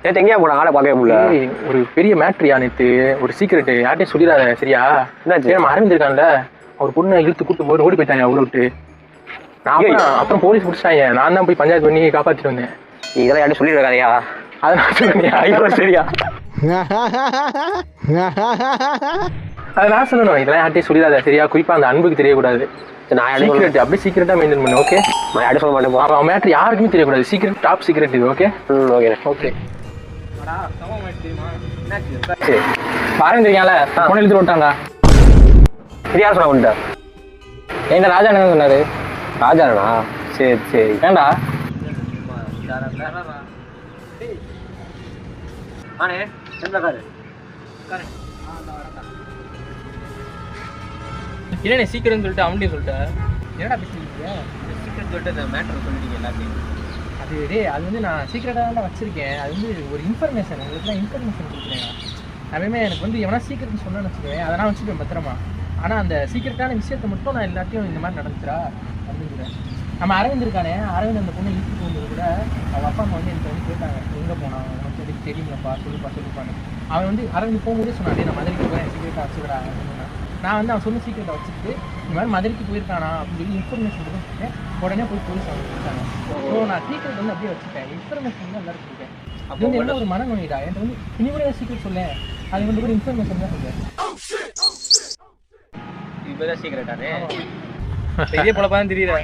நேற்று எங்கேயா போனா ஆளை பார்க்கவே முடியல. ஒரு பெரிய மேட்ரியா நேற்று, ஒரு சீக்கிரட் யார்ட்டையும் சொல்லிடாத சரியா? நம்ம அரவிந்த் இருக்கான்ல, அவர் பொண்ணை இழுத்து கூட்டு போய் ஓடி போயிட்டாங்க அவரை விட்டு. அப்புறம் போலீஸ் பிடிச்சிட்டாங்க. நான் தான் போய் பஞ்சாயத்து பண்ணி காப்பாற்றிட்டு வந்தேன். இதெல்லாம் யார்ட்டும் சொல்லியிருக்காதையா? அதனால சொன்னியா? ஐயோ சரியா, அதை நான் சொல்லணும். இதெல்லாம் யார்ட்டையும் சொல்லிடாத சரியா? குறிப்பா அந்த அன்புக்கு தெரியக்கூடாது. நான் சீக்கிரட் அப்படியே சீக்கிரட்டா மெயின்டைன் பண்ணு. ஓகே, நான் யாரும் சொல்ல மாட்டேன். அவன் மேட்ரு யாருக்குமே தெரியக்கூடாது. சீக்கிரம், டாப் சீக்கிரட் இது. Okay okay okay. பாருங்க பொண்ணு எழுதி விட்டாங்க. இது யார் சொன்னா உன்ட்ட? எங்க ராஜா என்ன சொன்னாரு? ராஜாண்ணா? சரி சரி. ஏண்டா இல்லை சீக்கிரம் சொல்லிட்டு அவன்கிட்ட சொல்லிட்டேன். என்னடா பேசிருக்கீங்க? சீக்கிரம் சொல்லிட்டு அந்த மேட்ரு சொல்லிட்டீங்க எல்லாத்தையும். அது அது வந்து நான் சீக்கிரட்டாக தான் வச்சுருக்கேன். அது வந்து ஒரு இன்ஃபர்மேஷன், உங்களுக்கு நான் இன்ஃபர்மேஷன் கொடுக்குறேன். அதுவுமே எனக்கு வந்து எவனா சீக்கிரட்னு சொன்னான்னு வச்சுக்குவேன், அதெல்லாம் வச்சுக்குவேன் பத்திரமா. ஆனால் அந்த சீக்கிரட்டான விஷயத்தை மட்டும் நான் எல்லாத்தையும் இந்த மாதிரி நடந்துச்சுரா அப்படிங்கிறேன். நம்ம அரவிந்த் இருக்கானே, அரவிந்த் அந்த பொண்ணை இழுத்து போகும்போது கூட அவங்க அப்பா அம்மா வந்து எனக்கு வந்து கேட்டாங்க, எங்கே போனான் உனக்கு எதுக்கு தெரியுங்களப்பா, சொல்லுப்பான்னு. அவன் வந்து அரவிந்த் போகும்போதே சொன்னான், நான் மதுரைக்கு போகிறேன், சீக்கிரட்டாக வச்சுக்கிறா அப்படின்னு. நான் வந்து அவன் சொன்ன சீக்கிரட்டை வச்சுட்டு இந்த மாதிரி மதுரைக்கு போயிருக்கானா அப்படின்னு சொல்லி இன்ஃபர்மேஷன் கொடுத்துருக்கேன். உடனே போய் போலீஸ் அவங்க கொடுத்தாங்க. ஸோ நான் சீக்கிரட் வந்து அப்படியே வச்சுட்டேன். இன்ஃபர்மேஷன் வந்து எல்லாரும் கொடுத்தேன். அது வந்து என்ன ஒரு மனநோயிடா, என்கிட்ட வந்து இனி கூட சீக்கிரம் சொல்லேன், அது வந்து கூட இன்ஃபர்மேஷன் தான் சொல்லுவேன். இப்போ தான் சீக்கிரட்டானே பெரிய பொழப்பா தான் தெரியுதா?